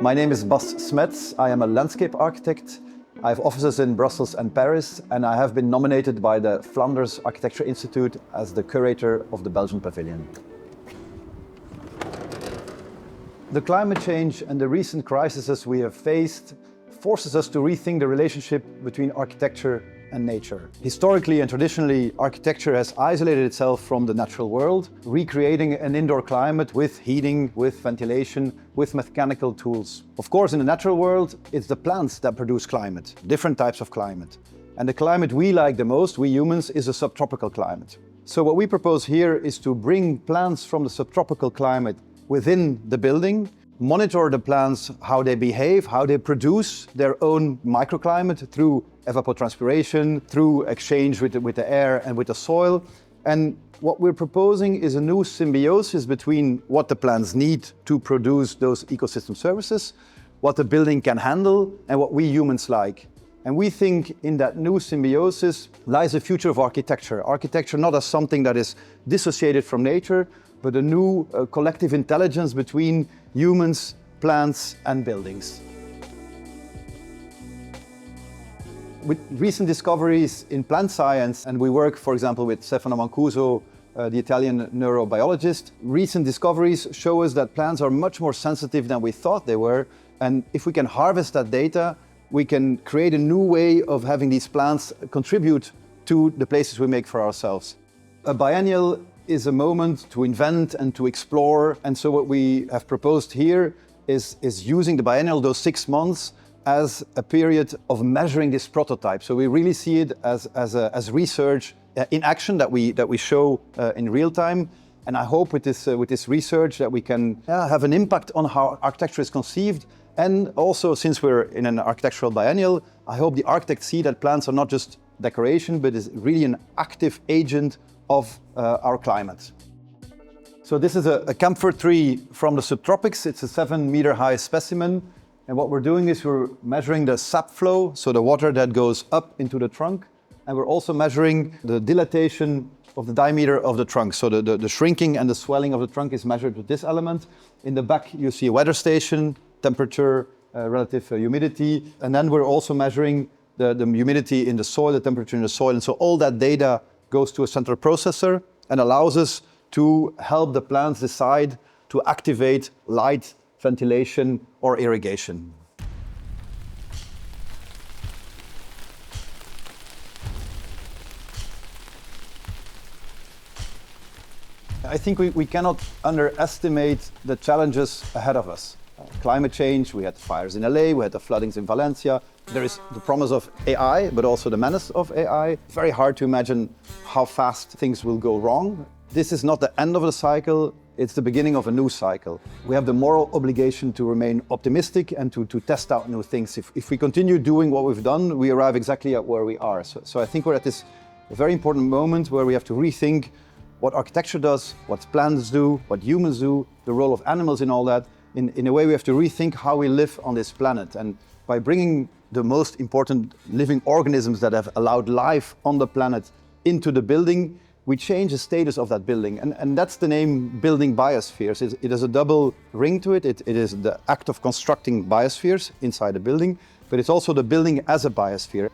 My name is Bas Smets. I am a landscape architect. I have offices in Brussels and Paris, and I have been nominated by the Vlaams Architectuurinstituut as the curator of the Belgian Pavilion. The climate change and the recent crises we have faced forces us to rethink the relationship between architecture and nature. Historically and traditionally, architecture has isolated itself from the natural world, recreating an indoor climate with heating, with ventilation, with mechanical tools. Of course, in the natural world, it's the plants that produce climate, different types of climate. And the climate we like the most, we humans, is a subtropical climate. So what we propose here is to bring plants from the subtropical climate within the building, monitor the plants, how they behave, how they produce their own microclimate through evapotranspiration, through exchange with the air and with the soil. And what we're proposing is a new symbiosis between what the plants need to produce those ecosystem services, what the building can handle, and what we humans like. And we think in that new symbiosis lies the future of architecture. Architecture not as something that is dissociated from nature, but a new collective intelligence between humans, plants, and buildings. With recent discoveries in plant science, and we work, for example, with Stefano Mancuso, the Italian neurobiologist, recent discoveries show us that plants are much more sensitive than we thought they were. And if we can harvest that data, we can create a new way of having these plants contribute to the places we make for ourselves. A biennial is a moment to invent and to explore. And so what we have proposed here is using the biennial, those 6 months, as a period of measuring this prototype. So we really see it as research in action that we show in real time. And I hope with this research that we can have an impact on how architecture is conceived. And also, since we're in an architectural biennial, I hope the architects see that plants are not just decoration, but is really an active agent of our climate. So this is a camphor tree from the subtropics. It's a 7-meter high specimen. And what we're doing is we're measuring the sap flow, so the water that goes up into the trunk. And we're also measuring the dilatation of the diameter of the trunk. So the shrinking and the swelling of the trunk is measured with this element. In the back, you see a weather station, temperature, relative humidity. And then we're also measuring the humidity in the soil, the temperature in the soil. And so all that data goes to a central processor and allows us to help the plants decide to activate light, ventilation, or irrigation. I think we cannot underestimate the challenges ahead of us. Climate change, we had fires in LA, we had the floodings in Valencia. There is the promise of AI, but also the menace of AI. It's very hard to imagine how fast things will go wrong. This is not the end of the cycle, it's the beginning of a new cycle. We have the moral obligation to remain optimistic and to test out new things. If we continue doing what we've done, we arrive exactly at where we are. So I think we're at this very important moment where we have to rethink what architecture does, what plants do, what humans do, the role of animals in all that. In a way, we have to rethink how we live on this planet. And by bringing the most important living organisms that have allowed life on the planet into the building, we change the status of that building. And that's the name Building Biospheres. It has a double ring to it. It is the act of constructing biospheres inside a building, but it's also the building as a biosphere.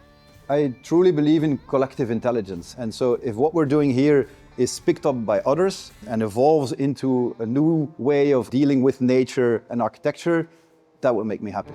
I truly believe in collective intelligence. And so if what we're doing here is picked up by others and evolves into a new way of dealing with nature and architecture, that will make me happy.